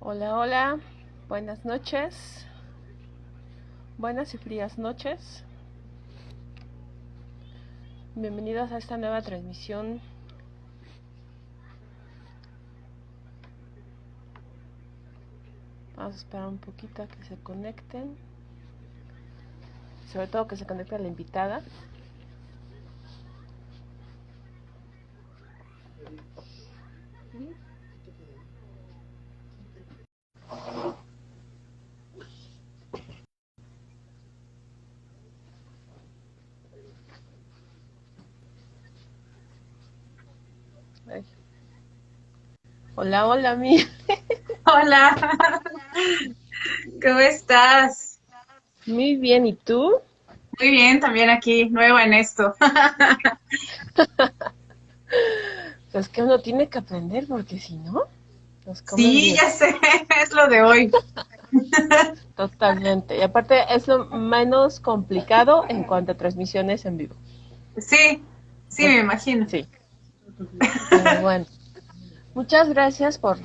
Hola, hola, buenas noches, buenas y frías noches. Bienvenidos a esta nueva transmisión. Vamos a esperar un poquito a que se conecten, sobre todo que se conecte la invitada. Ay. Hola, hola, mi. Hola, ¿cómo estás? Muy bien, ¿y tú? Muy bien, también aquí, nueva en esto. Pues que uno tiene que aprender porque si no, nos come el Sí, día. ya sé, es lo de hoy. Totalmente. Y aparte es lo menos complicado en cuanto a transmisiones en vivo. Sí, sí, Pues me imagino. sí, pero bueno. Muchas gracias por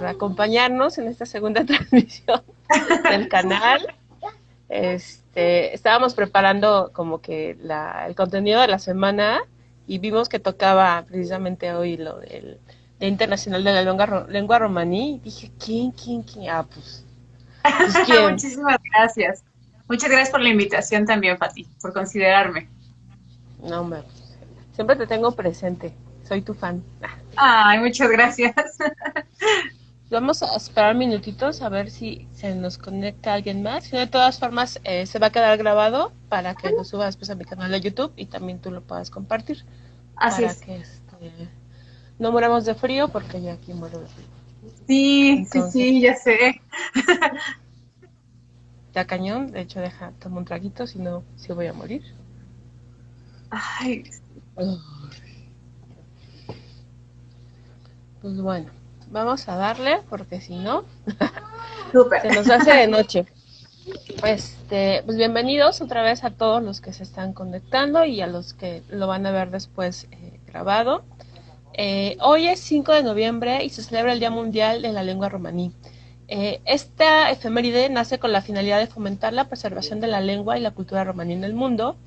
acompañarnos en esta segunda transmisión del canal. Estábamos preparando como que el contenido de la semana y vimos que tocaba precisamente hoy lo del Día Internacional de la Lengua Romaní. Y dije, ¿quién? Ah, pues ¿quién? Muchísimas gracias. Muchas gracias por la invitación también, Pati, por considerarme. No, hombre, siempre te tengo presente. Soy tu fan. Ay, muchas gracias. Vamos a esperar minutitos a ver si se nos conecta alguien más. De todas formas, se va a quedar grabado para que lo subas después a mi canal de YouTube y también tú lo puedas compartir. Así Para es. que no muramos de frío, porque yo aquí muero de frío. Sí, sí, Entonces, sí, ya sé. ya cañón. De hecho, tomo un traguito, si no, sí voy a morir. Ay, Pues bueno, vamos a darle, porque si no, súper. se nos hace de noche. Pues bienvenidos otra vez a todos los que se están conectando y a los que lo van a ver después grabado. Hoy es 5 de noviembre y se celebra el Día Mundial de la Lengua Romaní. Esta efeméride nace con la finalidad de fomentar la preservación de la lengua y la cultura romaní en el mundo,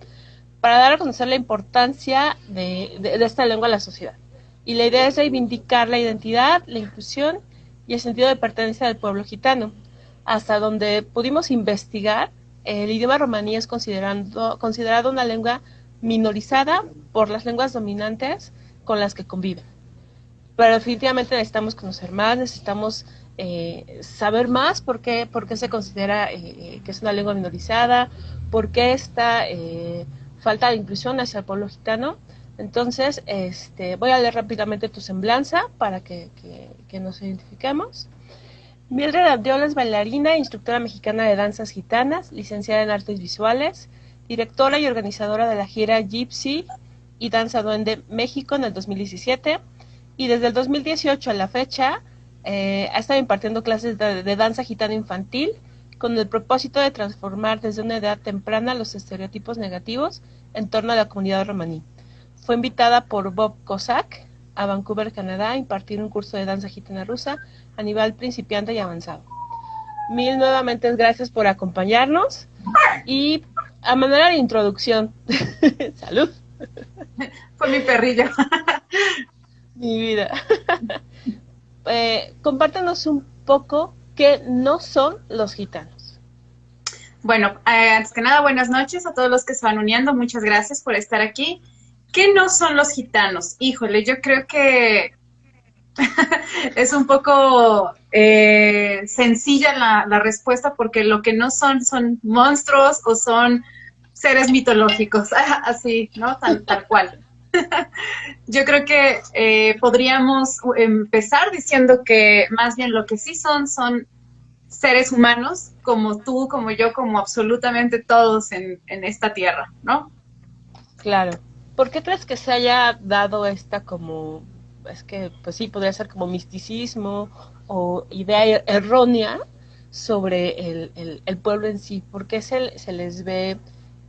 para dar a conocer la importancia de esta lengua a la sociedad. Y la idea es reivindicar la identidad, la inclusión y el sentido de pertenencia del pueblo gitano. Hasta donde pudimos investigar, el idioma romaní es considerado una lengua minorizada por las lenguas dominantes con las que conviven. Pero definitivamente necesitamos conocer más, necesitamos saber más por qué se considera que es una lengua minorizada, por qué esta falta de inclusión hacia el pueblo gitano. Entonces, voy a leer rápidamente tu semblanza para que nos identifiquemos. Mildred Andriola es bailarina e instructora mexicana de danzas gitanas, licenciada en artes visuales, directora y organizadora de la gira Gypsy y Danza Duende México en el 2017, y desde el 2018 a la fecha ha estado impartiendo clases de danza gitana infantil con el propósito de transformar desde una edad temprana los estereotipos negativos en torno a la comunidad romaní. Fue invitada por Bob Cossack a Vancouver, Canadá, a impartir un curso de danza gitana rusa a nivel principiante y avanzado. Mil nuevamente gracias por acompañarnos y a manera de introducción, salud, Fue mi perrillo. mi vida. Compártanos un poco qué no son los gitanos. Bueno, antes que nada, buenas noches a todos los que se van uniendo. Muchas gracias por estar aquí. ¿Qué no son los gitanos? Híjole, yo creo que es un poco sencilla la respuesta porque lo que no son son monstruos o son seres mitológicos, así, ¿no? Tal cual. Yo creo que podríamos empezar diciendo que más bien lo que sí son seres humanos como tú, como yo, como absolutamente todos en esta tierra, ¿no? Claro. ¿Por qué crees que se haya dado esta como, es que pues sí, podría ser como misticismo o idea errónea sobre el pueblo en sí? ¿Por qué se les ve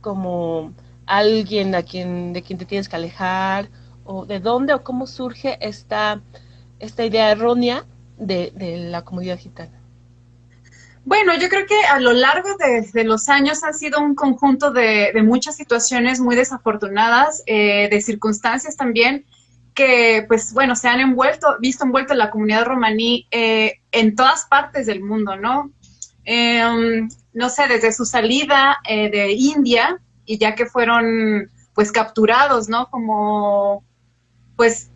como alguien de quien te tienes que alejar? ¿O de dónde o cómo surge esta idea errónea de la comunidad gitana? Bueno, yo creo que a lo largo de los años ha sido un conjunto de muchas situaciones muy desafortunadas, de circunstancias también que, pues bueno, se han visto envuelto la comunidad romaní en todas partes del mundo, ¿no? No sé, desde su salida de India, y ya que fueron, pues, capturados, ¿no? Como, pues,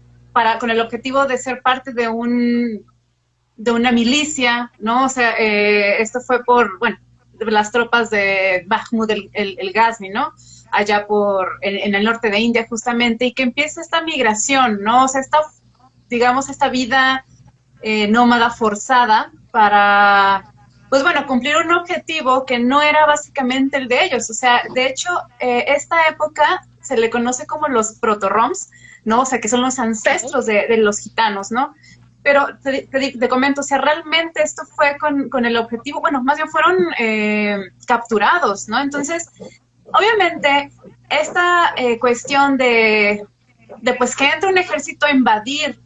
con el objetivo de ser parte de una milicia, ¿no? O sea, esto fue por, bueno, las tropas de Mahmud el Ghazni, ¿no? Allá en el norte de India justamente, y que empieza esta migración, ¿no? O sea, digamos, esta vida nómada forzada para, pues bueno, cumplir un objetivo que no era básicamente el de ellos. O sea, de hecho, esta época se le conoce como los proto-roms, ¿no? O sea, que son los ancestros de los gitanos, ¿no? Pero te comento, o sea, realmente esto fue con el objetivo, bueno, más bien fueron capturados, ¿no? Entonces, obviamente, esta cuestión de pues que entre un ejército a invadir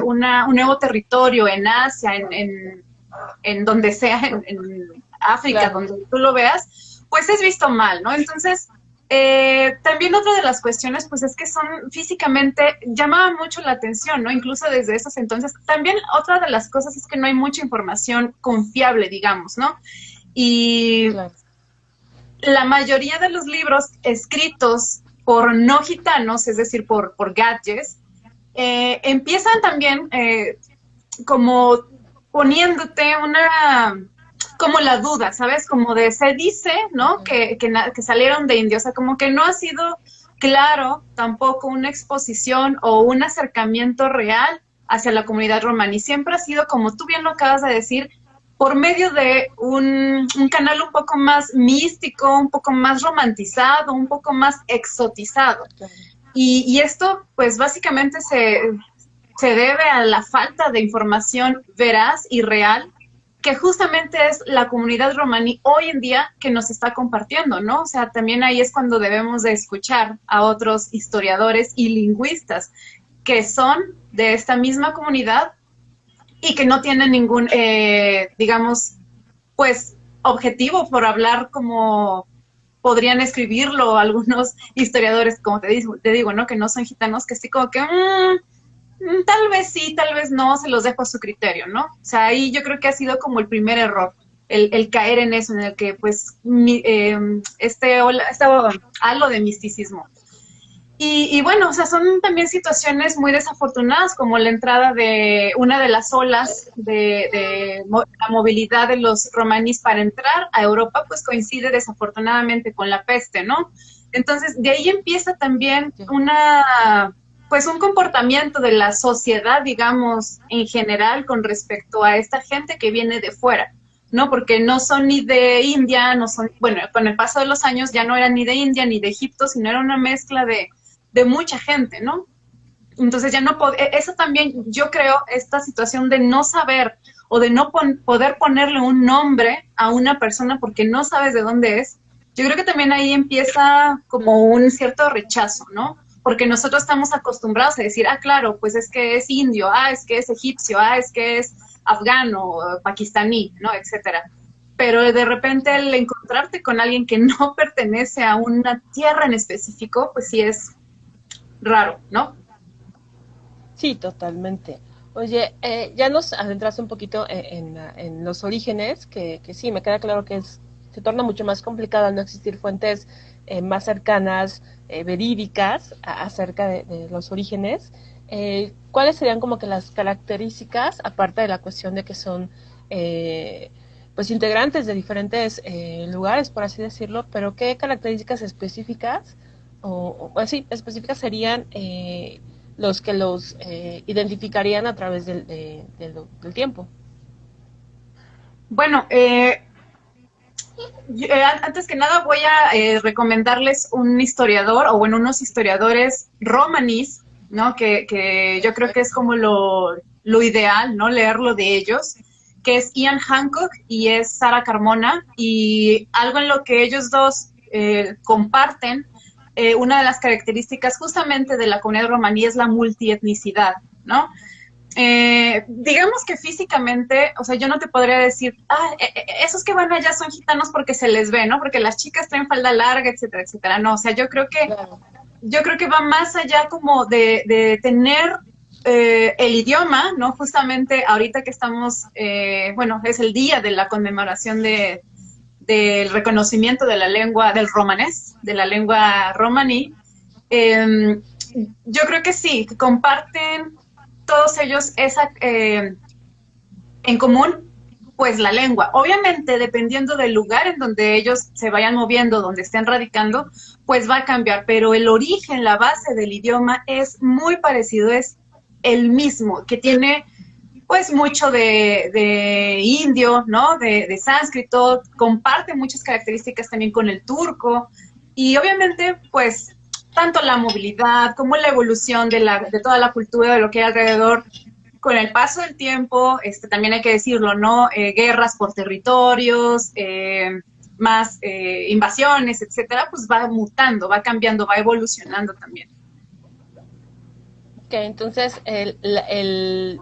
un nuevo territorio en Asia, en donde sea, en África, claro, donde tú lo veas, pues es visto mal, ¿no? Entonces, también otra de las cuestiones, pues es que son físicamente, llamaban mucho la atención, ¿no? Incluso desde esos entonces. También otra de las cosas es que no hay mucha información confiable, digamos, ¿no? Y claro, la mayoría de los libros escritos por no gitanos, es decir, por gadgets, empiezan también como poniéndote como la duda, ¿sabes? Como se dice, ¿no? Que salieron de India, o sea, como que no ha sido claro tampoco una exposición o un acercamiento real hacia la comunidad romaní. Siempre ha sido, como tú bien lo acabas de decir, por medio de un canal un poco más místico, un poco más romantizado, un poco más exotizado. Y esto, pues básicamente se debe a la falta de información veraz y real que justamente es la comunidad romaní hoy en día que nos está compartiendo, ¿no? O sea, también ahí es cuando debemos de escuchar a otros historiadores y lingüistas que son de esta misma comunidad y que no tienen ningún, digamos, pues, objetivo por hablar como podrían escribirlo algunos historiadores, como te digo, ¿no? Que no son gitanos, que sí como que... tal vez sí, tal vez no, se los dejo a su criterio, ¿no? O sea, ahí yo creo que ha sido como el primer error, el caer en eso, en el que pues este halo de misticismo. Y bueno, o sea, son también situaciones muy desafortunadas, como la entrada de una de las olas de la movilidad de los romaníes para entrar a Europa, pues coincide desafortunadamente con la peste, ¿no? Entonces, de ahí empieza también pues un comportamiento de la sociedad, digamos, en general con respecto a esta gente que viene de fuera, ¿no? Porque no son ni de India, no son, bueno, con el paso de los años ya no eran ni de India ni de Egipto, sino era una mezcla de mucha gente, ¿no? Entonces ya no, eso también, yo creo, esta situación de no saber o de no poder ponerle un nombre a una persona porque no sabes de dónde es, yo creo que también ahí empieza como un cierto rechazo, ¿no? Porque nosotros estamos acostumbrados a decir, ah, claro, pues es que es indio, ah, es que es egipcio, ah, es que es afgano, pakistaní, ¿no? Etcétera. Pero de repente el encontrarte con alguien que no pertenece a una tierra en específico, pues sí es raro, ¿no? Sí, totalmente. Oye, ya nos adentraste un poquito en los orígenes, que sí, me queda claro que se torna mucho más complicado al no existir fuentes más cercanas, verídicas, acerca de los orígenes. ¿Cuáles serían como que las características, aparte de la cuestión de que son pues integrantes de diferentes lugares, por así decirlo, pero qué características específicas o sí, específicas serían los que los identificarían a través del tiempo? Bueno, antes que nada voy a recomendarles un historiador, o bueno, unos historiadores romaníes, ¿no? Que yo creo que es como lo ideal, ¿no? Leerlo de ellos, que es Ian Hancock y es Sara Carmona, y algo en lo que ellos dos comparten, una de las características justamente de la comunidad romaní es la multietnicidad, ¿no? digamos que físicamente, o sea, yo no te podría decir, esos que van allá son gitanos porque se les ve, ¿no? Porque las chicas traen falda larga, etcétera, etcétera. No, o sea, Claro. yo creo que va más allá como de tener el idioma, ¿no? Justamente ahorita que estamos, bueno, es el día de la conmemoración del reconocimiento de la lengua, del romanés, de la lengua romaní. Eh, yo creo que sí, que comparten todos ellos esa en común, pues la lengua. Obviamente, dependiendo del lugar en donde ellos se vayan moviendo, donde estén radicando, pues va a cambiar, pero el origen, la base del idioma es muy parecido, es el mismo, que tiene pues mucho de indio, ¿no? De sánscrito, comparte muchas características también con el turco y obviamente pues tanto la movilidad como la evolución de toda la cultura, de lo que hay alrededor, con el paso del tiempo, también hay que decirlo, ¿no? Guerras por territorios, más invasiones, etcétera, pues va mutando, va cambiando, va evolucionando también. Que entonces el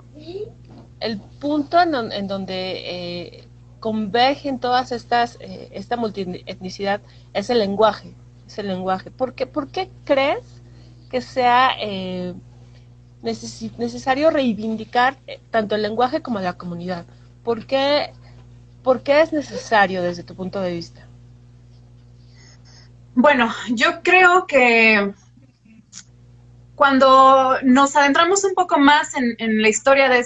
punto en donde convergen todas estas, esta multietnicidad es el lenguaje, es el lenguaje. ¿Por qué crees que sea necesario reivindicar tanto el lenguaje como la comunidad? ¿Por qué, ¿Por qué es necesario desde tu punto de vista? Bueno, yo creo que cuando nos adentramos un poco más en la historia de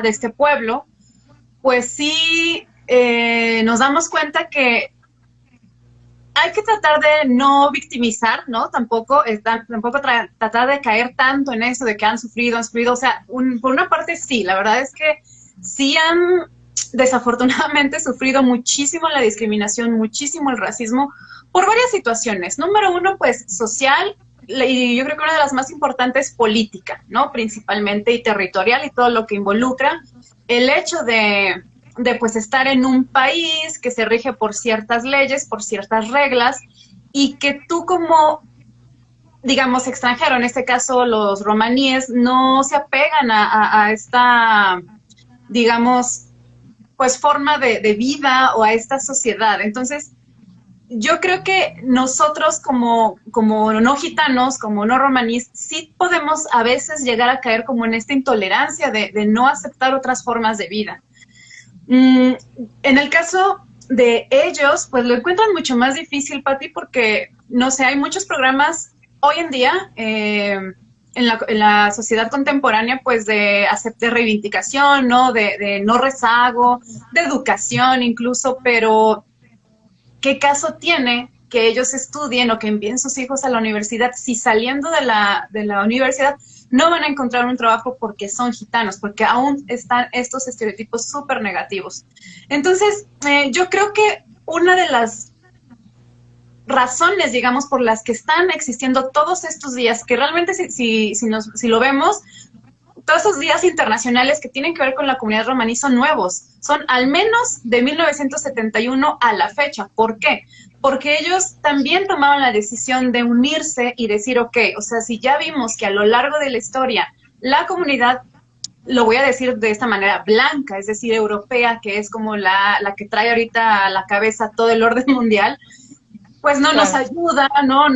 este pueblo, pues sí nos damos cuenta que hay que tratar de no victimizar, ¿no? Tampoco tratar de caer tanto en eso de que han sufrido, o sea, por una parte sí, la verdad es que sí han desafortunadamente sufrido muchísimo la discriminación, muchísimo el racismo por varias situaciones. Número uno, pues social, y yo creo que una de las más importantes, política, ¿no? Principalmente y territorial y todo lo que involucra el hecho de pues estar en un país que se rige por ciertas leyes, por ciertas reglas, y que tú como, digamos, extranjero, en este caso los romaníes, no se apegan a esta, digamos, pues forma de vida o a esta sociedad. Entonces, yo creo que nosotros como no gitanos, como no romaníes, sí podemos a veces llegar a caer como en esta intolerancia de no aceptar otras formas de vida. En el caso de ellos, pues lo encuentran mucho más difícil, Pati, porque, no sé, hay muchos programas hoy en día en la sociedad contemporánea, pues de reivindicación, ¿no? De no rezago, de educación incluso, pero ¿qué caso tiene que ellos estudien o que envíen sus hijos a la universidad si saliendo de la universidad no van a encontrar un trabajo porque son gitanos, porque aún están estos estereotipos súper negativos? Entonces, yo creo que una de las razones, digamos, por las que están existiendo todos estos días, que realmente si lo vemos, todos esos días internacionales que tienen que ver con la comunidad romaní son nuevos, son al menos de 1971 a la fecha. ¿Por qué? Porque ellos también tomaron la decisión de unirse y decir, ok, o sea, si ya vimos que a lo largo de la historia la comunidad, lo voy a decir de esta manera, blanca, es decir, europea, que es como la que trae ahorita a la cabeza todo el orden mundial, pues no nos Claro. ayuda, no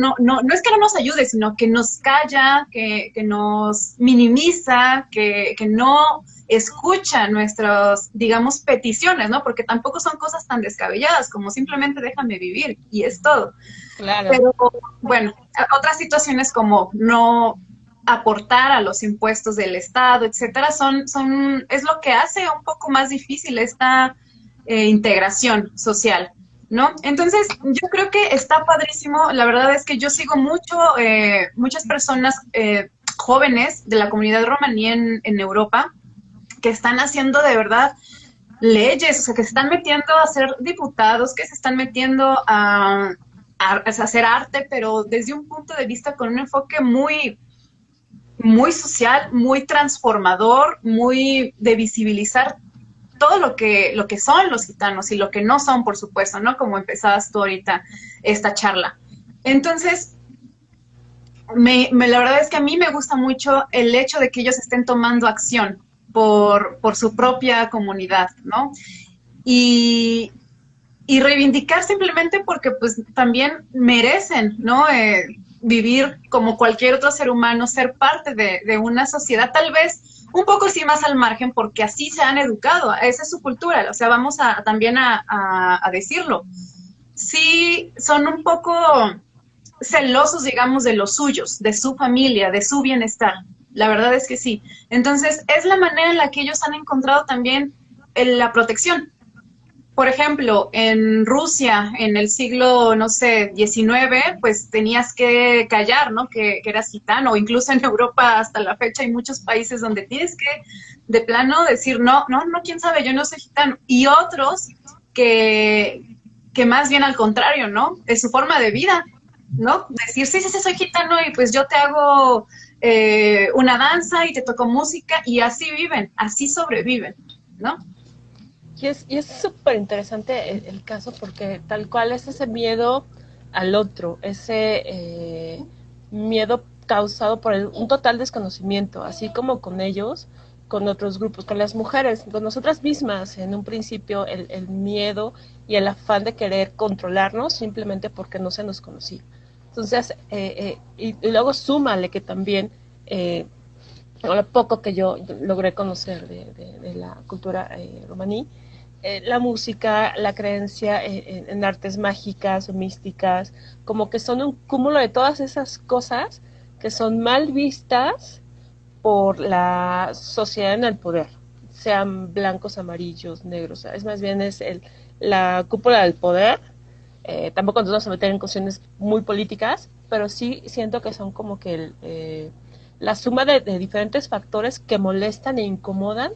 es que no nos ayude, sino que nos calla, que nos minimiza, que no escucha nuestras, digamos, peticiones, ¿no? Porque tampoco son cosas tan descabelladas como simplemente déjame vivir y es todo. Claro. Pero bueno, otras situaciones como no aportar a los impuestos del Estado, etcétera, es lo que hace un poco más difícil esta integración social, ¿no? Entonces, yo creo que está padrísimo. La verdad es que yo sigo muchas personas jóvenes de la comunidad romaní en Europa que están haciendo de verdad leyes, o sea, que se están metiendo a ser diputados, que se están metiendo a hacer arte, pero desde un punto de vista con un enfoque muy social, muy transformador, muy de visibilizar todo lo que son los gitanos y lo que no son, por supuesto, ¿no? Como empezabas tú ahorita esta charla. Entonces, la verdad es que a mí me gusta mucho el hecho de que ellos estén tomando acción, por su propia comunidad, ¿no? Y, y reivindicar simplemente porque pues también merecen, ¿no? Vivir como cualquier otro ser humano, ser parte de una sociedad, tal vez un poco sí más al margen, porque así se han educado, esa es su cultura, o sea, vamos también a decirlo. Sí, son un poco celosos, digamos, de los suyos, de su familia, de su bienestar. La verdad es que sí. Entonces, es la manera en la que ellos han encontrado también la protección. Por ejemplo, en Rusia, en el siglo, no sé, XIX, pues tenías que callar, ¿no? Que eras gitano, o incluso en Europa hasta la fecha hay muchos países donde tienes que, de plano, decir, no, no, no, quién sabe, yo no soy gitano. Y otros que más bien al contrario, ¿no? Es su forma de vida, ¿no? Decir, sí, sí, sí, soy gitano y pues yo te hago una danza y te toco música y así viven, así sobreviven, ¿no? Y es súper interesante el caso porque tal cual es ese miedo al otro, ese miedo causado por un total desconocimiento, así como con ellos, con otros grupos, con las mujeres, con nosotras mismas, en un principio el miedo y el afán de querer controlarnos simplemente porque no se nos conocía. Entonces, y luego súmale que también lo poco que yo logré conocer de la cultura romaní, la música, la creencia en artes mágicas o místicas, como que son un cúmulo de todas esas cosas que son mal vistas por la sociedad en el poder, sean blancos, amarillos, negros, es más bien es la cúpula del poder. Tampoco nos vamos a meter en cuestiones muy políticas, pero sí siento que son como que la suma de diferentes factores que molestan e incomodan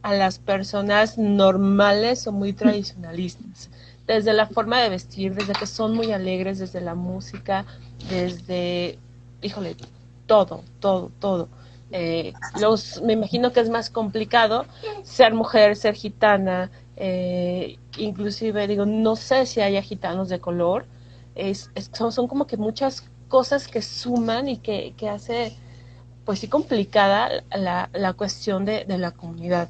a las personas normales o muy tradicionalistas. Desde la forma de vestir, desde que son muy alegres, desde la música, desde, híjole, todo, todo, todo. Me imagino que es más complicado ser mujer, ser gitana, inclusive digo, no sé si haya gitanos de color, son como que muchas cosas que suman y que hace pues sí complicada la cuestión de la comunidad,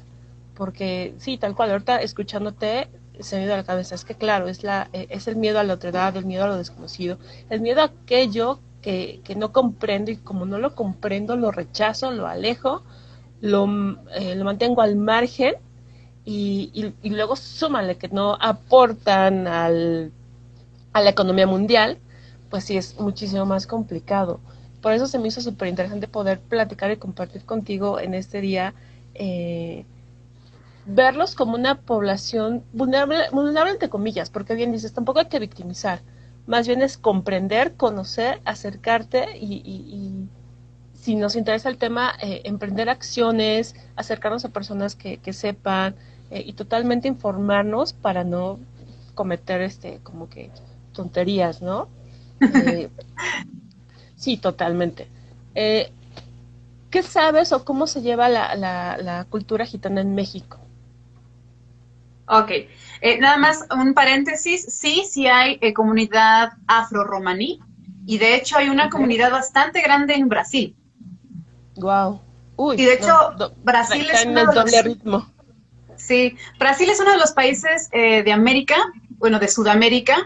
porque sí, tal cual, ahorita escuchándote se me dio a la cabeza, es que claro, es el miedo a la otredad, el miedo a lo desconocido, el miedo a aquello que no comprendo y como no lo comprendo, lo rechazo, lo alejo, lo mantengo al margen y luego súmale que no aportan a la economía mundial, pues sí es muchísimo más complicado. Por eso se me hizo súper interesante poder platicar y compartir contigo en este día, eh, verlos como una población vulnerable, vulnerable entre comillas, porque bien dices, tampoco hay que victimizar, más bien es comprender, conocer, acercarte y si nos interesa el tema, emprender acciones, acercarnos a personas que sepan y totalmente informarnos para no cometer como que tonterías, ¿no? Eh, sí, totalmente. Eh, ¿Qué sabes o cómo se lleva la cultura gitana en México? Ok, nada más un paréntesis, sí, sí hay comunidad afro-romaní y de hecho hay una Okay. comunidad bastante grande en Brasil. Wow. Y Uy, de hecho no, Brasil es traen uno el de doble los, ritmo. sí, Brasil es uno de los países de América, bueno, de Sudamérica,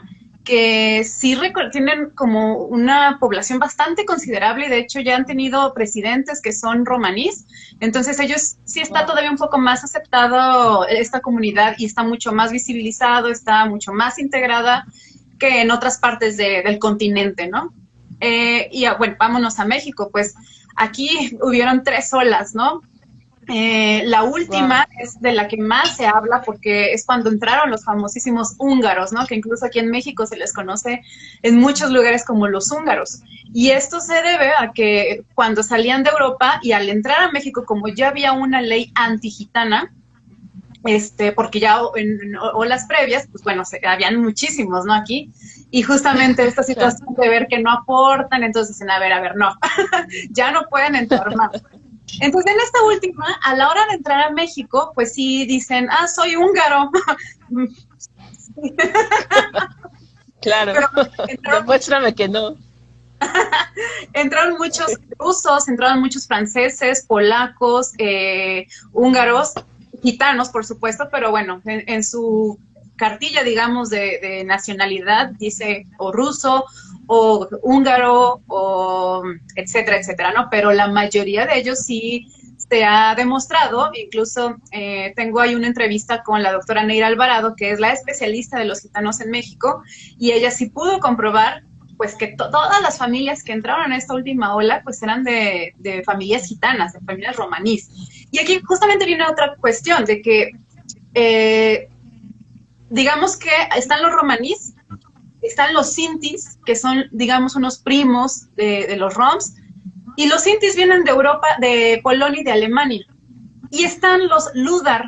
que sí tienen como una población bastante considerable y de hecho ya han tenido presidentes que son romanís, entonces ellos sí está Wow. todavía un poco más aceptado esta comunidad y está mucho más visibilizado, está mucho más integrada que en otras partes del continente, ¿no? Bueno, vámonos a México, pues aquí hubieron 3 olas, ¿no? La Wow. última es de la que más se habla porque es cuando entraron los famosísimos húngaros, ¿no? Que incluso aquí en México se les conoce en muchos lugares como los húngaros. Y esto se debe a que cuando salían de Europa y al entrar a México, como ya había una ley antigitana, porque ya en olas previas, pues bueno, habían muchísimos, ¿no? Aquí. Y justamente esta Claro. situación de ver que no aportan, entonces dicen, a ver, no, ya no pueden entrar más. Entonces, en esta última, a la hora de entrar a México, pues sí dicen, soy húngaro. Claro. Pero entraron muchos. Demuéstrame que no. Entraron muchos rusos, entraron muchos franceses, polacos, húngaros, gitanos, por supuesto, pero bueno, en su cartilla, digamos, de nacionalidad dice o ruso o húngaro o etcétera, etcétera, ¿no? Pero la mayoría de ellos sí se ha demostrado, incluso tengo ahí una entrevista con la doctora Neira Alvarado, que es la especialista de los gitanos en México, y ella sí pudo comprobar pues que todas las familias que entraron en esta última ola pues eran de familias gitanas, de familias romanís. Y aquí justamente viene otra cuestión de que digamos que están los romanís, están los sintis, que son digamos unos primos de los roms, y los sintis vienen de Europa, de Polonia y de Alemania. Y están los ludar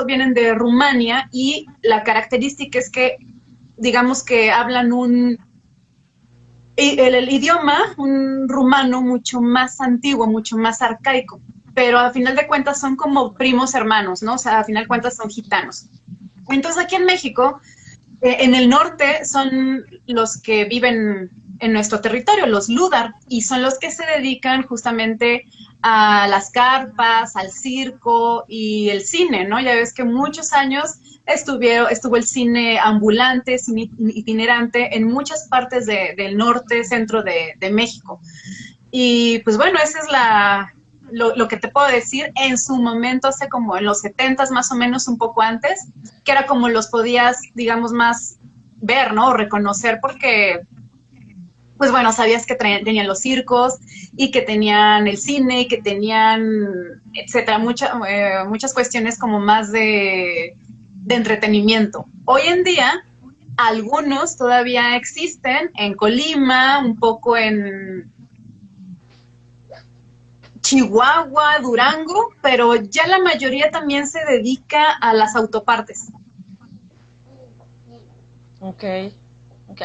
vienen de Rumania, y la característica es que digamos que hablan el idioma, un rumano mucho más antiguo, mucho más arcaico, pero a final de cuentas son como primos hermanos, ¿no? O sea, a final de cuentas son gitanos. Entonces aquí en México, en el norte son los que viven en nuestro territorio, los ludar, y son los que se dedican justamente a las carpas, al circo y el cine, ¿no? Ya ves que muchos años estuvo el cine ambulante, cine itinerante en muchas partes del norte, centro de México. Y pues bueno, esa es lo que te puedo decir. En su momento, hace como en los 70s más o menos, un poco antes, que era como los podías, digamos, más ver, ¿no? O reconocer, porque pues bueno, sabías que tenían los circos y que tenían el cine y que tenían, etcétera, muchas cuestiones como más de entretenimiento. Hoy en día, algunos todavía existen en Colima, un poco en Chihuahua, Durango, pero ya la mayoría también se dedica a las autopartes. Ok,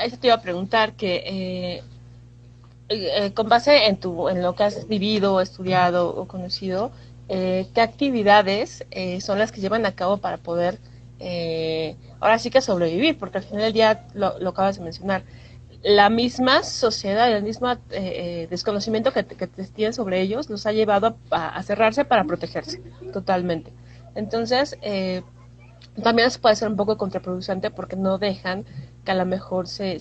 eso te iba a preguntar que con base en lo que has vivido, estudiado o conocido, ¿qué actividades son las que llevan a cabo para poder ahora sí que sobrevivir? Porque al final del día lo acabas de mencionar, la misma sociedad, el mismo desconocimiento que tienen sobre ellos los ha llevado a cerrarse para protegerse totalmente. Entonces, también eso puede ser un poco contraproducente porque no dejan que a lo mejor se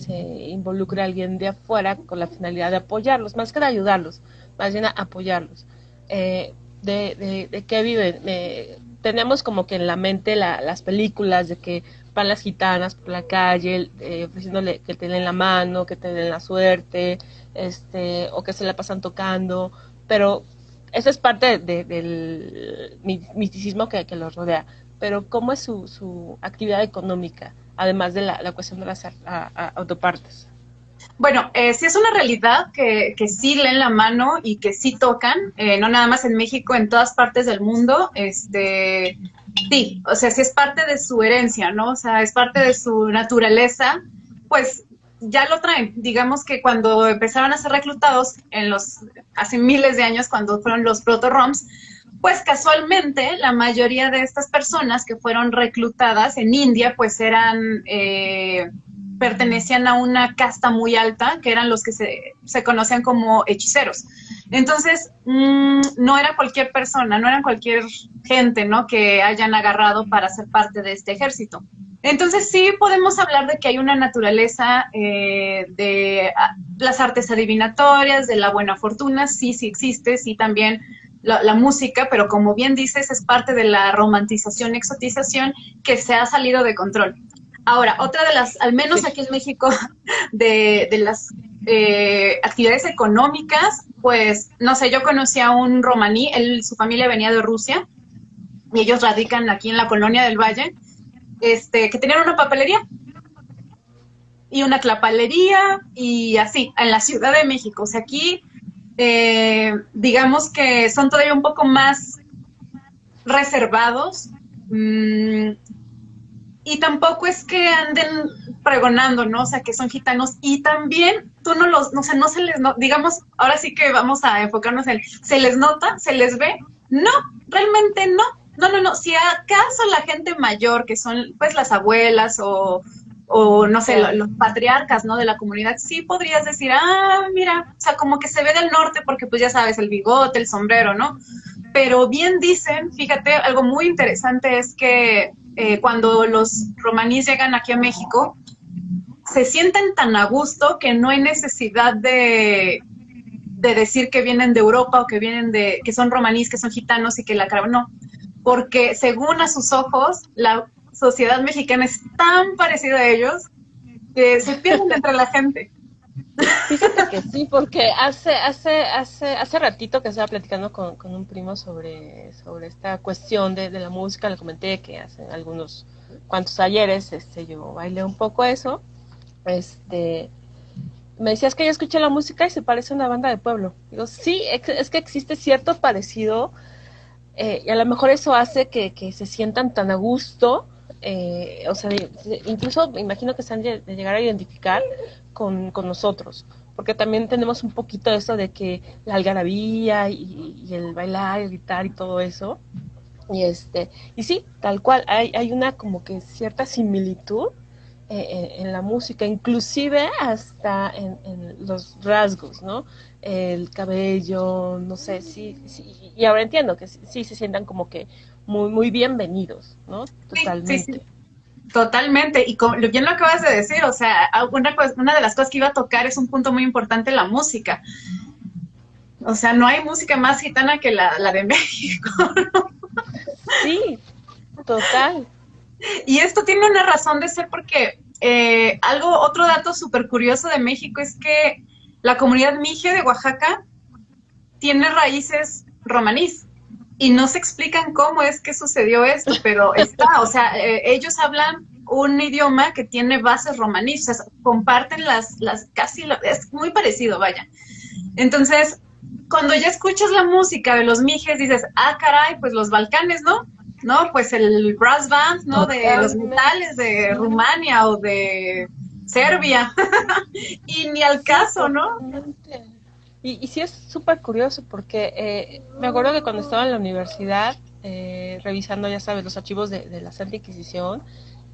involucre a alguien de afuera con la finalidad de apoyarlos, más que de ayudarlos, más bien a apoyarlos. ¿De qué viven? Tenemos como que en la mente las películas de que van las gitanas por la calle ofreciéndole que te den la mano, que te den la suerte, o que se la pasan tocando, pero eso es parte del misticismo que los rodea. Pero ¿cómo es su actividad económica, además de la cuestión de las autopartes? Bueno, sí es una realidad que sí leen la mano y que sí tocan, no nada más en México, en todas partes del mundo, sí, o sea, sí es parte de su herencia, ¿no? O sea, es parte de su naturaleza, pues ya lo traen. Digamos que cuando empezaron a ser reclutados hace miles de años, cuando fueron los proto-roms, pues casualmente la mayoría de estas personas que fueron reclutadas en India, pues pertenecían a una casta muy alta, que eran los que se conocían como hechiceros. Entonces, no era cualquier persona, no eran cualquier gente, ¿no?, que hayan agarrado para ser parte de este ejército. Entonces, sí podemos hablar de que hay una naturaleza de las artes adivinatorias, de la buena fortuna, sí existe, sí también la música, pero como bien dices, es parte de la romantización, exotización que se ha salido de control. Ahora, otra de las, al menos aquí en México, de las actividades económicas, pues, no sé, yo conocí a un romaní, su familia venía de Rusia, y ellos radican aquí en la Colonia del Valle, que tenían una papelería y una tlapalería, y así, en la Ciudad de México. O sea, aquí, digamos que son todavía un poco más reservados, y tampoco es que anden pregonando, ¿no? O sea, que son gitanos, y también tú no se les nota, digamos, ahora sí que vamos a enfocarnos en, ¿se les nota? ¿Se les ve? No, realmente no. No. Si acaso la gente mayor, que son pues las abuelas o o no sé, Claro. los patriarcas, ¿no? De la comunidad, sí podrías decir, ah, mira, o sea, como que se ve del norte porque pues ya sabes, el bigote, el sombrero, ¿no? Pero bien dicen, fíjate, algo muy interesante es que cuando los romaníes llegan aquí a México, se sienten tan a gusto que no hay necesidad de decir que vienen de Europa o que vienen de, que son romaníes, que son gitanos y que la cara, no, porque según a sus ojos, la sociedad mexicana es tan parecida a ellos que se pierden entre la gente. Fíjate que sí, porque hace ratito que estaba platicando con un primo sobre esta cuestión de la música, le comenté que hace algunos cuantos ayeres yo bailé un poco eso. Este, Me decías que ya escuché la música y se parece a una banda de pueblo. Digo, sí, es que existe cierto parecido, y a lo mejor eso hace que se sientan tan a gusto, o sea, incluso me imagino que se han de llegar a identificar con nosotros, porque también tenemos un poquito eso de que la algarabía y el bailar, el gritar y todo eso, y sí, tal cual, hay una como que cierta similitud en la música, inclusive hasta en los rasgos, ¿no? El cabello, no sé, sí, sí, y ahora entiendo que sí, sí se sientan como que muy bienvenidos, ¿no? Sí, sí, sí. Totalmente. Totalmente, y como bien lo acabas de decir, o sea, una de las cosas que iba a tocar es un punto muy importante, la música. O sea, no hay música más gitana que la de México. Sí, total. Y esto tiene una razón de ser porque otro dato súper curioso de México es que la comunidad mije de Oaxaca tiene raíces romanís y no se explican cómo es que sucedió esto, pero está, o sea, ellos hablan un idioma que tiene bases romanís, o sea, comparten es muy parecido, vaya. Entonces, cuando ya escuchas la música de los mijes, dices, ah, caray, pues los Balcanes, ¿no? ¿No? Pues el brass band, ¿no? De los metales Totalmente. de Rumania o de Serbia. Y ni al Sí, caso, ¿no? totalmente. Y sí es súper curioso porque me acuerdo que cuando estaba en la universidad, revisando, ya sabes, los archivos de la Santa Inquisición,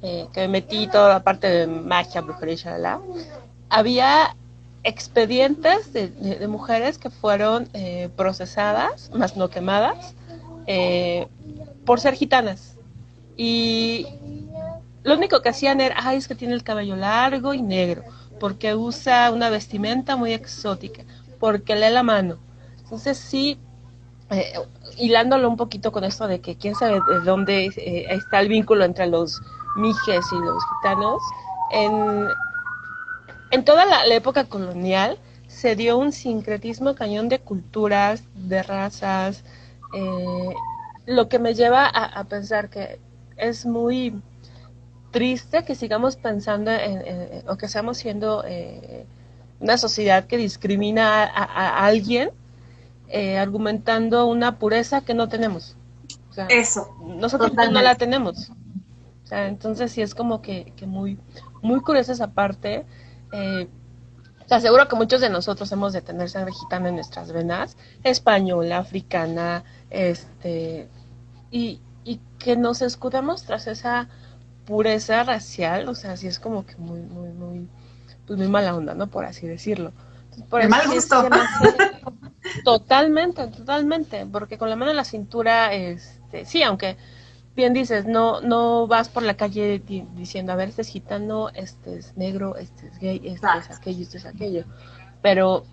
que me metí toda la parte de magia, brujería y shalala, había expedientes de mujeres que fueron procesadas, más no quemadas, eh, por ser gitanas. Y lo único que hacían era, ay, es que tiene el cabello largo y negro, porque usa una vestimenta muy exótica, porque lee la mano. Entonces sí, eh, hilándolo un poquito con esto de que quién sabe de dónde está el vínculo entre los mijes y los gitanos, en, en toda la época colonial se dio un sincretismo cañón de culturas, de razas, eh, lo que me lleva a pensar que es muy triste que sigamos pensando o que estamos siendo una sociedad que discrimina a alguien argumentando una pureza que no tenemos. O sea, Eso, nosotros no la totalmente. tenemos. O sea, entonces sí es como que muy curiosa esa parte. Eh, o sea, seguro que muchos de nosotros hemos de tener sangre gitana en nuestras venas, española, africana, y que nos escudamos tras esa pureza racial, o sea, sí es como que pues muy mala onda, ¿no? Por así decirlo. Entonces, por De eso mal sí gusto. se me hace totalmente, porque con la mano en la cintura, sí, aunque bien dices, no vas por la calle diciendo, a ver, este es gitano, este es negro, este es gay, Exacto. este es aquello, pero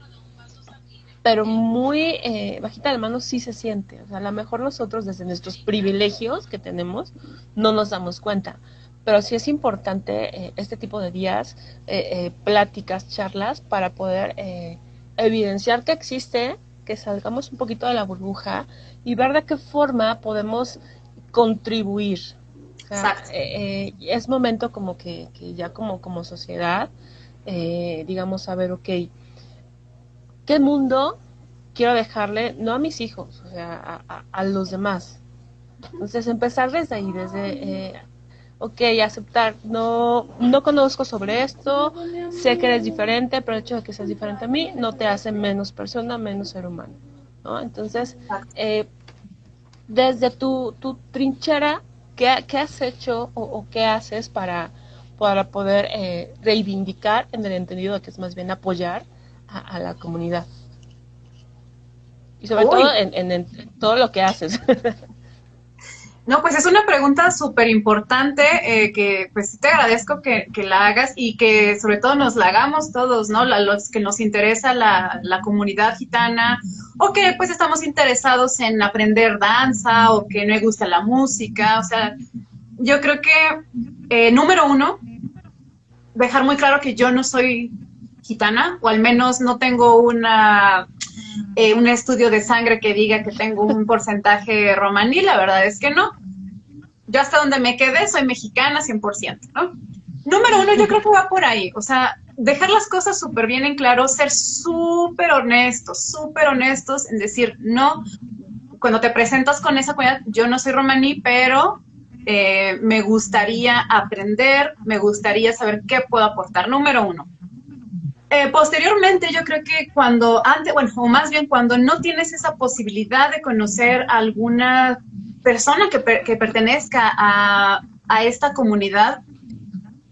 muy bajita de mano sí se siente. O sea, a lo mejor nosotros desde nuestros privilegios que tenemos no nos damos cuenta. Pero sí es importante este tipo de días, pláticas, charlas, para poder evidenciar que existe, que salgamos un poquito de la burbuja y ver de qué forma podemos contribuir. O sea, Exacto. es momento como que ya como sociedad, digamos, saber, ok, ¿qué mundo quiero dejarle, no a mis hijos, o sea, a los demás? Entonces, empezar desde ahí, ok, aceptar, no conozco sobre esto, sé que eres diferente, pero el hecho de que seas diferente a mí no te hace menos persona, menos ser humano, ¿no? Entonces, Exacto. eh, desde tu trinchera, ¿qué has hecho o qué haces para poder reivindicar en el entendido de que es más bien apoyar a la comunidad. Y sobre todo en todo lo que haces. No, pues es una pregunta súper importante que pues te agradezco que la hagas y que sobre todo nos la hagamos todos, ¿no? Los que nos interesa la comunidad gitana o que pues estamos interesados en aprender danza o que no gusta la música. O sea, yo creo que número uno, dejar muy claro que yo no soy gitana o al menos no tengo un estudio de sangre que diga que tengo un porcentaje romaní, la verdad es que no. Yo hasta donde me quedé soy mexicana 100%, ¿no? Número uno, yo creo que va por ahí, o sea, dejar las cosas súper bien en claro, ser súper honestos en decir, no, cuando te presentas con esa comunidad, yo no soy romaní, pero me gustaría aprender, me gustaría saber qué puedo aportar, número uno. Posteriormente, yo creo que o más bien cuando no tienes esa posibilidad de conocer alguna persona que pertenezca a esta comunidad,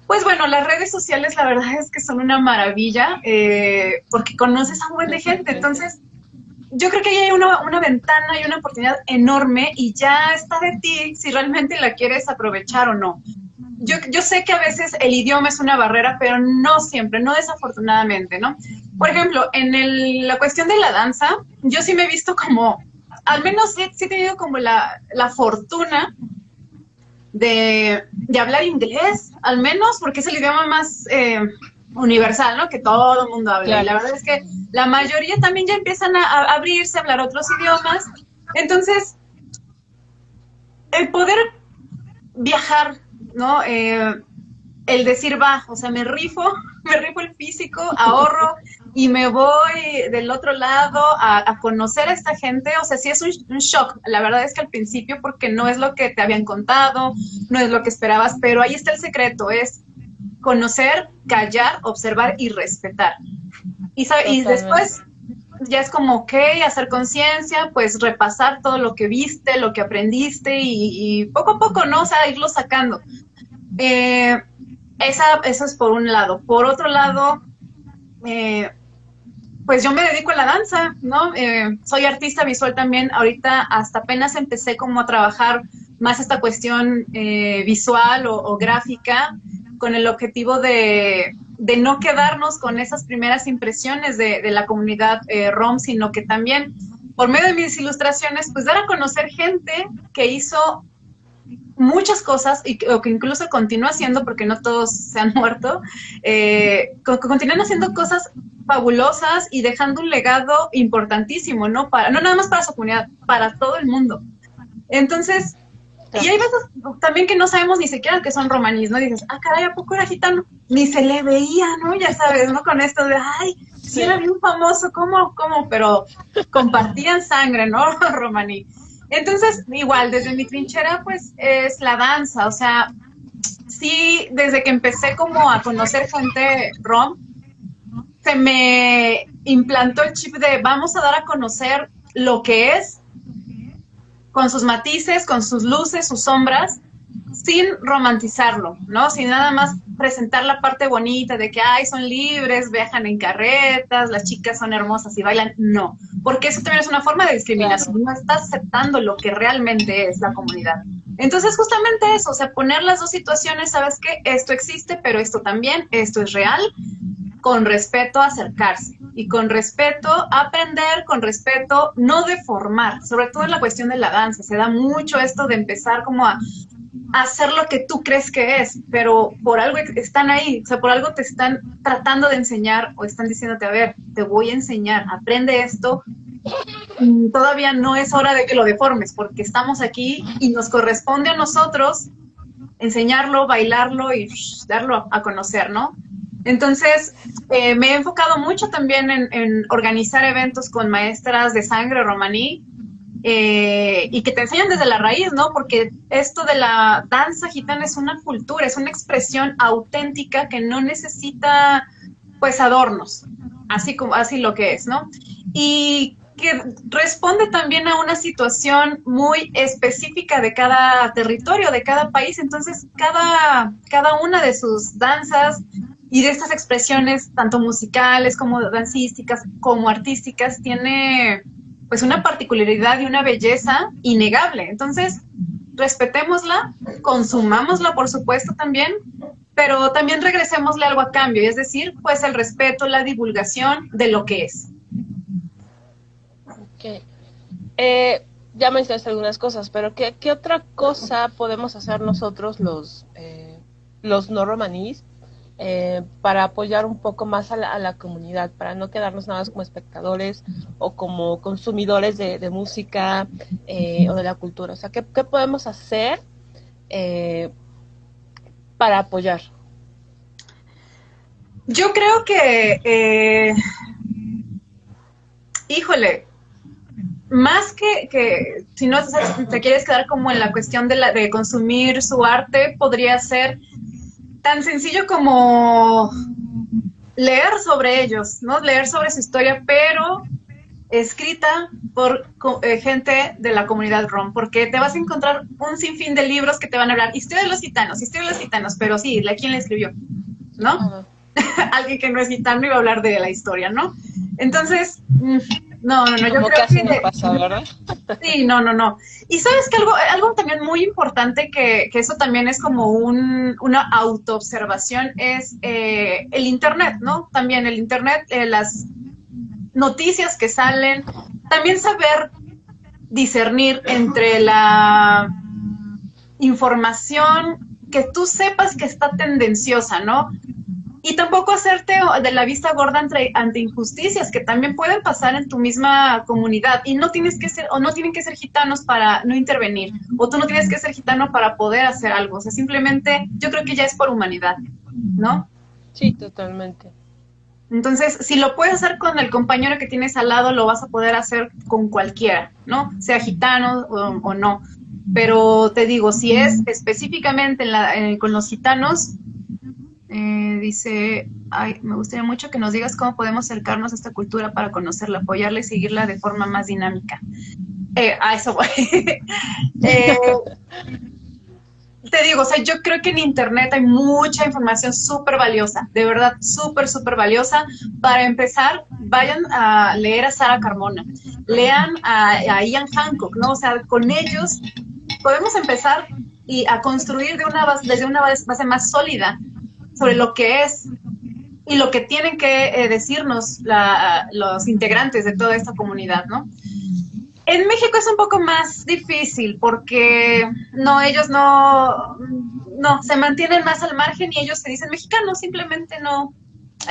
pues bueno, las redes sociales la verdad es que son una maravilla porque conoces a un buen de gente. Entonces, yo creo que ahí hay una ventana y una oportunidad enorme y ya está de ti si realmente la quieres aprovechar o no. Yo sé que a veces el idioma es una barrera, pero no siempre, no desafortunadamente, ¿no? Por ejemplo, en la cuestión de la danza, yo sí me he visto como, al menos sí he tenido como la fortuna de hablar inglés, al menos, porque es el idioma más universal, ¿no? Que todo el mundo habla. Claro. Y la verdad es que la mayoría también ya empiezan a abrirse, a hablar otros idiomas. Entonces, el poder viajar, ¿no? El decir, o sea, me rifo el físico, ahorro y me voy del otro lado a conocer a esta gente. O sea, sí es un shock, la verdad es que al principio, porque no es lo que te habían contado, no es lo que esperabas, pero ahí está el secreto, es conocer, callar, observar y respetar. Y después ya es como, ok, hacer conciencia, pues repasar todo lo que viste, lo que aprendiste y poco a poco, ¿no? O sea, irlo sacando. Eso es por un lado. Por otro lado, pues yo me dedico a la danza, ¿no? Soy artista visual también. Ahorita hasta apenas empecé como a trabajar más esta cuestión visual o gráfica con el objetivo de no quedarnos con esas primeras impresiones de la comunidad rom, sino que también por medio de mis ilustraciones, pues dar a conocer gente que hizo muchas cosas o que incluso continúa haciendo, porque no todos se han muerto, continúan haciendo cosas fabulosas y dejando un legado importantísimo, ¿no? No nada más para su comunidad, para todo el mundo. Entonces, y hay veces también que no sabemos ni siquiera que son romaníes, ¿no? Y dices, caray, ¿a poco era gitano? Ni se le veía, ¿no? Ya sabes, ¿no? Con esto de, sí era bien famoso, ¿cómo? Pero compartían sangre, ¿no? Romaní. Entonces, igual, desde mi trinchera, pues, es la danza. O sea, sí, desde que empecé como a conocer gente rom, se me implantó el chip de vamos a dar a conocer lo que es, con sus matices, con sus luces, sus sombras, sin romantizarlo, ¿no? Sin nada más presentar la parte bonita de que, son libres, viajan en carretas, las chicas son hermosas y bailan. No, porque eso también es una forma de discriminación. Claro. No estás aceptando lo que realmente es la comunidad. Entonces, justamente eso, o sea, poner las dos situaciones, ¿sabes qué? Esto existe, pero esto también, esto es real, con respeto acercarse y con respeto aprender, con respeto no deformar, sobre todo en la cuestión de la danza. Se da mucho esto de empezar como a hacer lo que tú crees que es, pero por algo están ahí, o sea, por algo te están tratando de enseñar o están diciéndote, a ver, te voy a enseñar, aprende esto. Todavía no es hora de que lo deformes, porque estamos aquí y nos corresponde a nosotros enseñarlo, bailarlo y darlo a conocer, ¿no? Entonces, me he enfocado mucho también en organizar eventos con maestras de sangre romaní y que te enseñan desde la raíz, ¿no? Porque esto de la danza gitana es una cultura, es una expresión auténtica que no necesita, pues, adornos, así lo que es, ¿no? Y que responde también a una situación muy específica de cada territorio, de cada país. Entonces, cada una de sus danzas y de estas expresiones, tanto musicales como dancísticas, como artísticas, tiene pues una particularidad y una belleza innegable. Entonces, respetémosla, consumámosla, por supuesto, también, pero también regresémosle algo a cambio, es decir, pues el respeto, la divulgación de lo que es. Okay. Ya mencionaste algunas cosas, pero ¿qué otra cosa podemos hacer nosotros los no romaníes para apoyar un poco más a la comunidad, para no quedarnos nada más como espectadores o como consumidores de música o de la cultura? O sea, ¿qué podemos hacer para apoyar? Yo creo que híjole, más que si no te quieres quedar como en la cuestión de consumir su arte, podría ser tan sencillo como leer sobre ellos, ¿no? Leer sobre su historia, pero escrita por gente de la comunidad rom, porque te vas a encontrar un sinfín de libros que te van a hablar historia de los gitanos, pero sí, ¿quién la escribió? ¿No? Uh-huh. Alguien que no es gitano iba a hablar de la historia, ¿no? Entonces, no, yo Como creo casi no que pasa, ¿verdad? sí, no. Y sabes que algo también muy importante que eso también es como una autoobservación es el Internet, ¿no? También el Internet, las noticias que salen, también saber discernir entre la información que tú sepas que está tendenciosa, ¿no? Y tampoco hacerte de la vista gorda ante injusticias que también pueden pasar en tu misma comunidad y no tienes que ser o no tienen que ser gitanos para no intervenir o tú no tienes que ser gitano para poder hacer algo. O sea, simplemente yo creo que ya es por humanidad, ¿no? Sí, totalmente. Entonces, si lo puedes hacer con el compañero que tienes al lado, lo vas a poder hacer con cualquiera, ¿no? Sea gitano o no. Pero te digo, si es específicamente con los gitanos, dice, ay, me gustaría mucho que nos digas cómo podemos acercarnos a esta cultura para conocerla, apoyarla y seguirla de forma más dinámica. A eso voy. eh, te digo, o sea, yo creo que en Internet hay mucha información súper valiosa, de verdad, súper valiosa. Para empezar, vayan a leer a Sara Carmona, lean a Ian Hancock, ¿no? O sea, con ellos podemos empezar y a construir desde una base más sólida sobre lo que es y lo que tienen que decirnos los integrantes de toda esta comunidad, ¿no? En México es un poco más difícil porque ellos no, se mantienen más al margen y ellos se dicen mexicanos, simplemente no,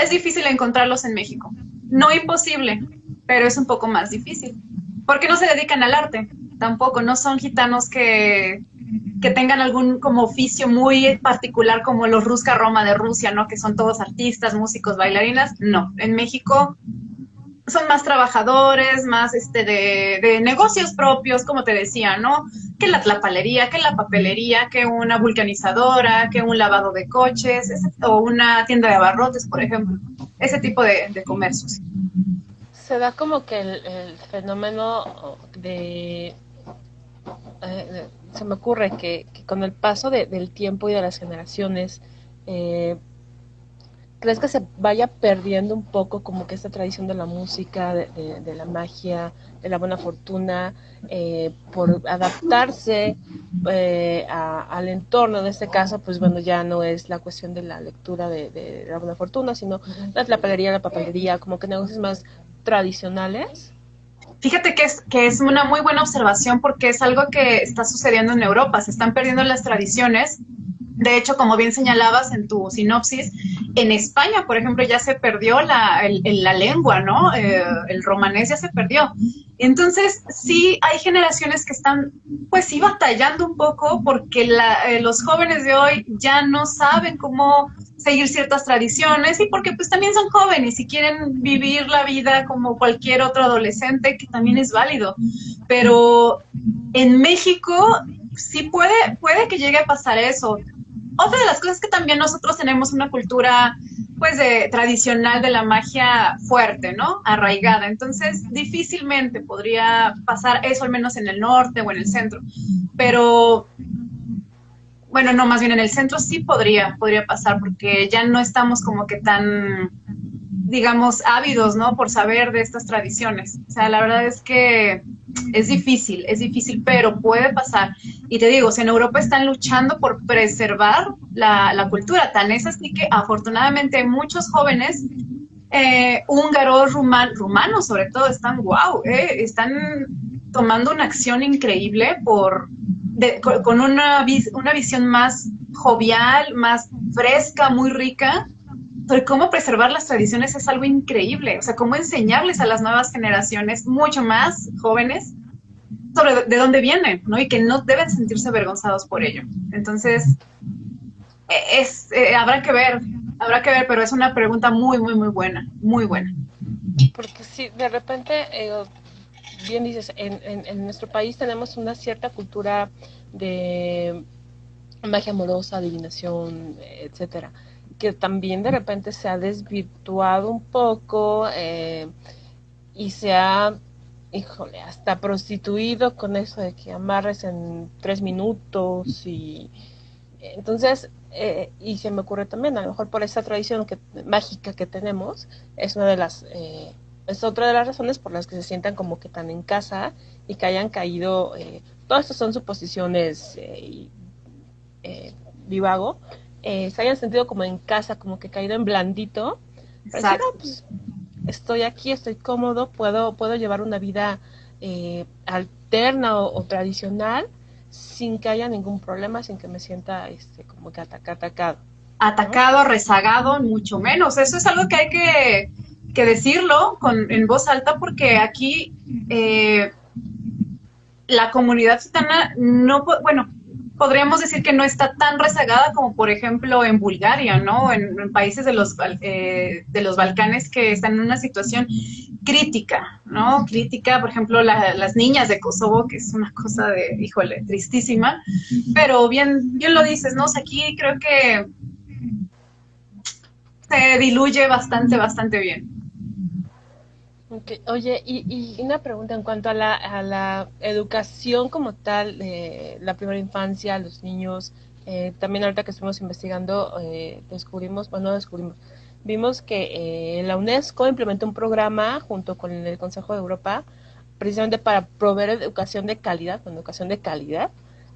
es difícil encontrarlos en México. No imposible, pero es un poco más difícil. Porque no se dedican al arte, tampoco, no son gitanos que tengan algún como oficio muy particular como los Ruska Roma de Rusia, ¿no? Que son todos artistas, músicos, bailarinas. No, en México son más trabajadores, más de negocios propios, como te decía, ¿no? Que la tlapalería, que la papelería, que una vulcanizadora, que un lavado de coches, o una tienda de abarrotes, por ejemplo. Ese tipo de comercios. Se da como que el fenómeno se me ocurre que con el paso del tiempo y de las generaciones, ¿crees que se vaya perdiendo un poco como que esta tradición de la música, de la magia, de la buena fortuna, por adaptarse al entorno? En este caso, pues bueno, ya no es la cuestión de la lectura de la buena fortuna, sino la papelería, la papelería, como que negocios más tradicionales. Fíjate que es una muy buena observación porque es algo que está sucediendo en Europa. Se están perdiendo las tradiciones. De hecho, como bien señalabas en tu sinopsis, en España, por ejemplo, ya se perdió la lengua, ¿no? El romanés ya se perdió. Entonces, sí, hay generaciones que están, pues sí, batallando un poco porque los jóvenes de hoy ya no saben cómo seguir ciertas tradiciones y porque pues también son jóvenes y quieren vivir la vida como cualquier otro adolescente, que también es válido. Pero en México sí puede que llegue a pasar eso. Otra de las cosas es que también nosotros tenemos una cultura pues tradicional de la magia fuerte, ¿no? Arraigada. Entonces, difícilmente podría pasar eso, al menos en el norte o en el centro. Pero, bueno, no, más bien en el centro sí podría pasar, porque ya no estamos como que tan, digamos, ávidos, ¿no? Por saber de estas tradiciones. O sea, la verdad es que es difícil, pero puede pasar. Y te digo, si en Europa están luchando por preservar la cultura, tan es así que afortunadamente muchos jóvenes húngaros, rumanos sobre todo, están tomando una acción increíble con una visión más jovial, más fresca, muy rica. Pero cómo preservar las tradiciones es algo increíble, o sea, cómo enseñarles a las nuevas generaciones, mucho más jóvenes, sobre de dónde vienen, ¿no? Y que no deben sentirse avergonzados por ello. Entonces, habrá que ver, pero es una pregunta muy, muy, muy buena, muy buena. Porque si de repente, bien dices, en nuestro país tenemos una cierta cultura de magia amorosa, adivinación, etcétera, que también de repente se ha desvirtuado un poco y se ha, híjole, hasta prostituido con eso de que amarres en 3 minutos y entonces, y se me ocurre también, a lo mejor por esa tradición mágica que tenemos, es una de las, es otra de las razones por las que se sientan como que tan en casa y que hayan caído, todo esto son suposiciones divago, se hayan sentido como en casa, como que caído en blandito, para decir, no, pues estoy aquí, estoy cómodo, puedo llevar una vida alterna o tradicional sin que haya ningún problema, sin que me sienta como que atacado. Atacado, ¿no? Rezagado, mucho menos. Eso es algo que hay que decirlo en voz alta, porque aquí la comunidad gitana no, bueno, podríamos decir que no está tan rezagada como, por ejemplo, en Bulgaria, ¿no? En países de los Balcanes que están en una situación crítica, ¿no? Crítica, por ejemplo, las niñas de Kosovo, que es una cosa de, híjole, tristísima, pero bien lo dices, ¿no? O sea, aquí creo que se diluye bastante bien. Okay. Oye, y una pregunta en cuanto a la educación como tal, la primera infancia, los niños, también ahorita que estuvimos investigando, vimos que la UNESCO implementó un programa junto con el Consejo de Europa, precisamente para proveer educación de calidad,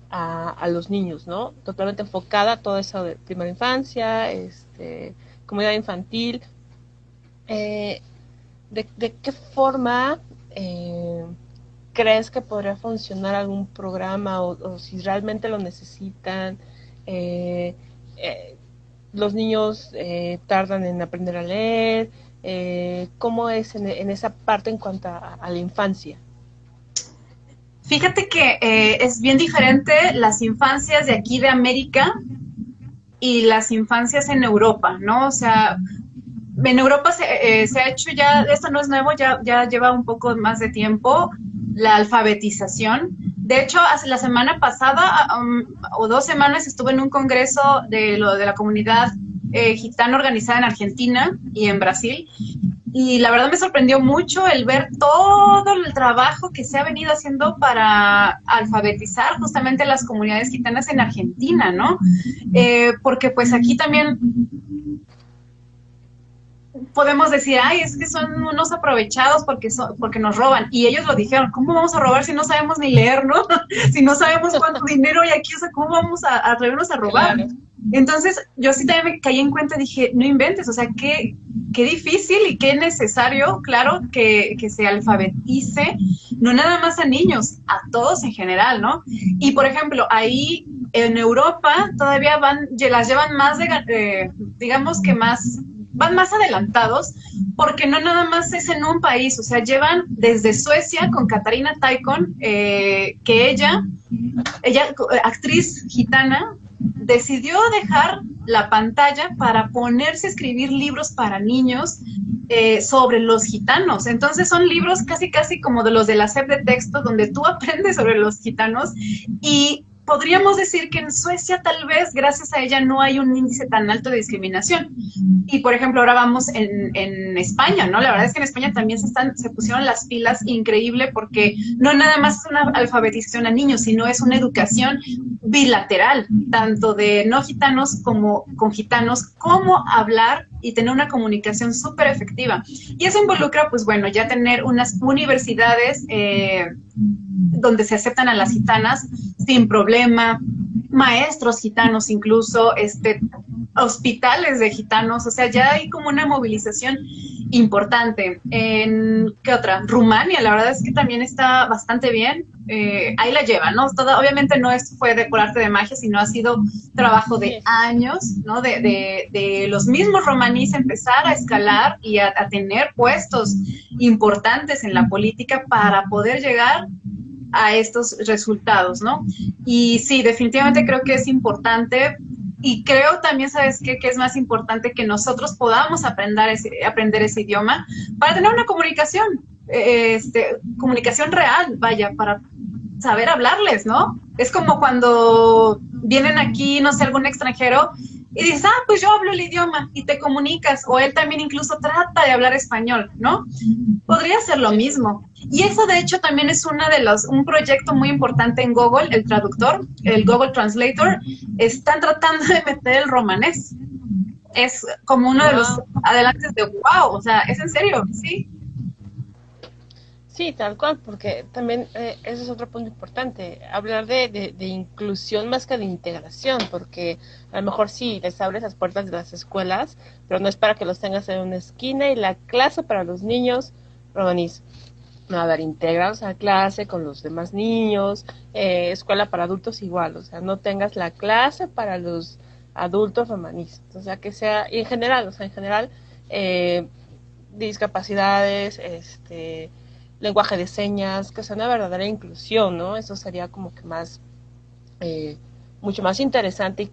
a los niños, ¿no? Totalmente enfocada a todo eso de primera infancia, comunidad infantil. ¿De qué forma crees que podría funcionar algún programa o si realmente lo necesitan? Eh, eh, los niños tardan en aprender a leer. ¿Cómo es en esa parte en cuanto a la infancia? Fíjate que es bien diferente las infancias de aquí de América y las infancias en Europa, ¿no? O sea, en Europa se ha hecho ya, esto no es nuevo, ya lleva un poco más de tiempo, la alfabetización. De hecho, hace la semana pasada o 2 semanas estuve en un congreso de la comunidad gitana organizada en Argentina y en Brasil. Y la verdad me sorprendió mucho el ver todo el trabajo que se ha venido haciendo para alfabetizar justamente las comunidades gitanas en Argentina, ¿no? Porque pues aquí también podemos decir, ay, es que son unos aprovechados porque nos roban. Y ellos lo dijeron, ¿cómo vamos a robar si no sabemos ni leer, no? Si no sabemos cuánto dinero hay aquí, o sea, ¿cómo vamos a atrevernos a robar? Claro. Entonces, yo sí también me caí en cuenta y dije, no inventes, o sea, qué difícil y qué necesario, claro, que se alfabetice, no nada más a niños, a todos en general, ¿no? Y, por ejemplo, ahí en Europa todavía las llevan más, digamos que van más adelantados, porque no nada más es en un país, o sea, llevan desde Suecia con Katarina Taikon, que ella, actriz gitana, decidió dejar la pantalla para ponerse a escribir libros para niños sobre los gitanos. Entonces son libros casi como de los de la SEP de texto, donde tú aprendes sobre los gitanos y podríamos decir que en Suecia tal vez gracias a ella no hay un índice tan alto de discriminación. Y por ejemplo, ahora vamos en España, ¿no? La verdad es que en España también se pusieron las pilas increíble porque no nada más es una alfabetización a niños, sino es una educación bilateral, tanto de no gitanos como con gitanos, cómo hablar y tener una comunicación súper efectiva. Y eso involucra, pues bueno, ya tener unas universidades donde se aceptan a las gitanas sin problema, maestros gitanos incluso, hospitales de gitanos, o sea, ya hay como una movilización importante. ¿Qué otra? Rumania, la verdad es que también está bastante bien. Ahí la lleva, ¿no? Obviamente no fue de por arte de magia, sino ha sido trabajo de años, ¿no? De los mismos romaníes empezar a escalar y a tener puestos importantes en la política para poder llegar a estos resultados, ¿no? Y sí, definitivamente creo que es importante. Y creo también, ¿sabes qué? Que es más importante que nosotros podamos aprender ese idioma para tener una comunicación, comunicación real, vaya, para saber hablarles, ¿no? Es como cuando vienen aquí, no sé, algún extranjero y dices, pues yo hablo el idioma y te comunicas, o él también incluso trata de hablar español, ¿no? Podría ser lo mismo. Y eso de hecho también es un proyecto muy importante en Google, el traductor, el Google Translator, están tratando de meter el romanés. Es como uno de los adelantes de wow, o sea, es en serio, sí. Sí, tal cual, porque también ese es otro punto importante, hablar de inclusión más que de integración, porque a lo mejor sí, les abres las puertas de las escuelas, pero no es para que los tengas en una esquina y la clase para los niños romaníes. No, a ver, integrados a clase con los demás niños, escuela para adultos igual, o sea, no tengas la clase para los adultos romaníes, o sea, que sea, y en general, discapacidades, lenguaje de señas, que sea una verdadera inclusión, ¿no? Eso sería como que más, mucho más interesante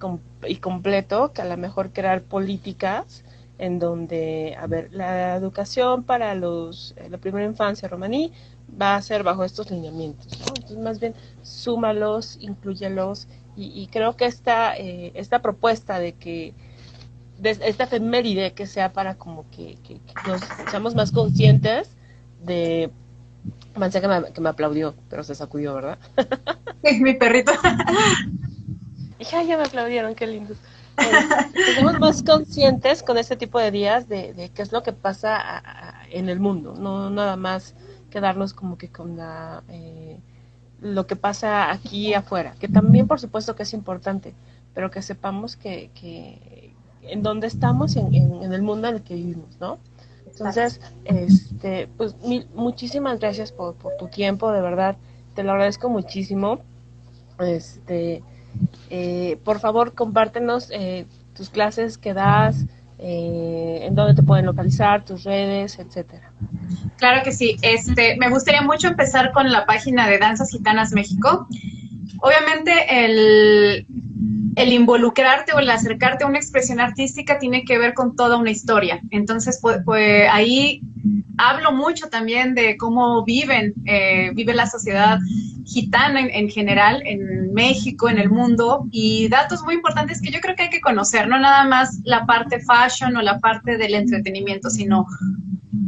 y completo que a lo mejor crear políticas en donde, a ver, la educación para la primera infancia romaní va a ser bajo estos lineamientos, ¿no? Entonces, más bien, súmalos, inclúyelos, y creo que esta propuesta de que esta efeméride que sea para como que nos seamos más conscientes de. Pensé que me aplaudió, pero se sacudió, ¿verdad? Sí, mi perrito. Y ya me aplaudieron, qué lindos. Que somos más conscientes con este tipo de días de qué es lo que pasa en el mundo, no nada más quedarnos como que con lo que pasa aquí afuera, que también por supuesto que es importante, pero que sepamos que en dónde estamos en el mundo en el que vivimos, ¿no? Entonces, pues muchísimas gracias por tu tiempo, de verdad, te lo agradezco muchísimo. Por favor, compártenos tus clases que das, en dónde te pueden localizar, tus redes, etcétera. Claro que sí. Me gustaría mucho empezar con la página de Danzas Gitanas México. Obviamente el involucrarte o el acercarte a una expresión artística tiene que ver con toda una historia. Entonces, pues ahí hablo mucho también de cómo vive la sociedad gitana en general, en México, en el mundo, y datos muy importantes que yo creo que hay que conocer, no nada más la parte fashion o la parte del entretenimiento, sino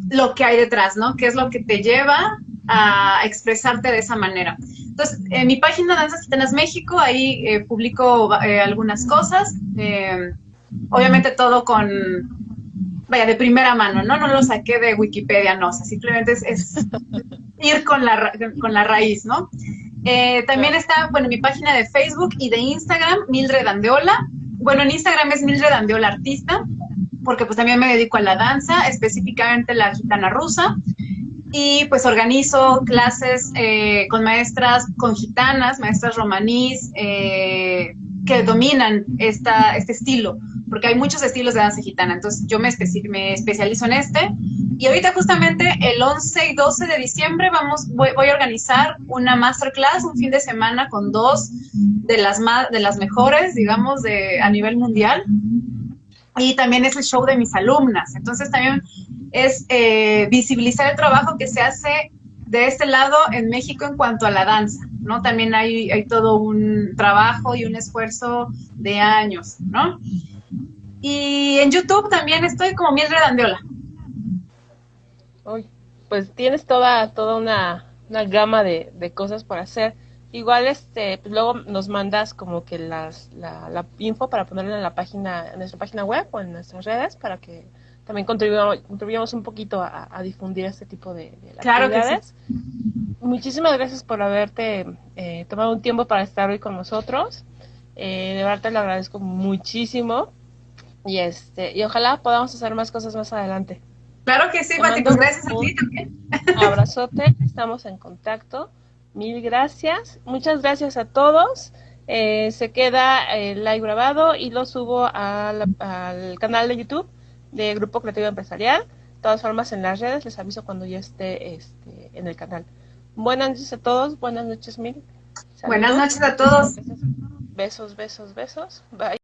lo que hay detrás, ¿no? ¿Qué es lo que te lleva a expresarte de esa manera? Entonces, en mi página Danzas Gitanas México, ahí publico algunas cosas, obviamente todo de primera mano, ¿no? No lo saqué de Wikipedia, no, o sea, simplemente es ir con la raíz, ¿no? También está, mi página de Facebook y de Instagram, Mildred Andeola. Bueno, en Instagram es Mildred Andeola Artista, porque pues también me dedico a la danza, específicamente la gitana rusa. Y pues organizo clases con maestras, con gitanas, maestras romanís, que dominan este estilo, porque hay muchos estilos de danza gitana, entonces yo me especializo en y ahorita justamente el 11 y 12 de diciembre voy a organizar una masterclass, un fin de semana con dos de las mejores, digamos, a nivel mundial, y también es el show de mis alumnas, entonces también es visibilizar el trabajo que se hace de este lado en México en cuanto a la danza, ¿no? También hay todo un trabajo y un esfuerzo de años, ¿no? Y en YouTube también estoy como Miel Redondeola. Uy, pues tienes toda una gama de cosas por hacer. Igual, pues luego nos mandas como que la info para ponerla en la página, en nuestra página web o en nuestras redes para que también contribuyamos un poquito a difundir este tipo de Claro que sí. actividades. Muchísimas gracias por haberte tomado un tiempo para estar hoy con nosotros. De verdad te lo agradezco muchísimo y ojalá podamos hacer más cosas más adelante. Claro que sí, Te Pati, mando pues gracias a un ti también. abrazote, estamos en contacto. Mil gracias. Muchas gracias a todos. Se queda el live grabado y lo subo al canal de YouTube de Grupo Creativo Empresarial. De todas formas, en las redes les aviso cuando ya esté en el canal. Buenas noches a todos. Buenas noches, Mil. Buenas Saludos. noches a todos. Besos, besos, besos. Bye.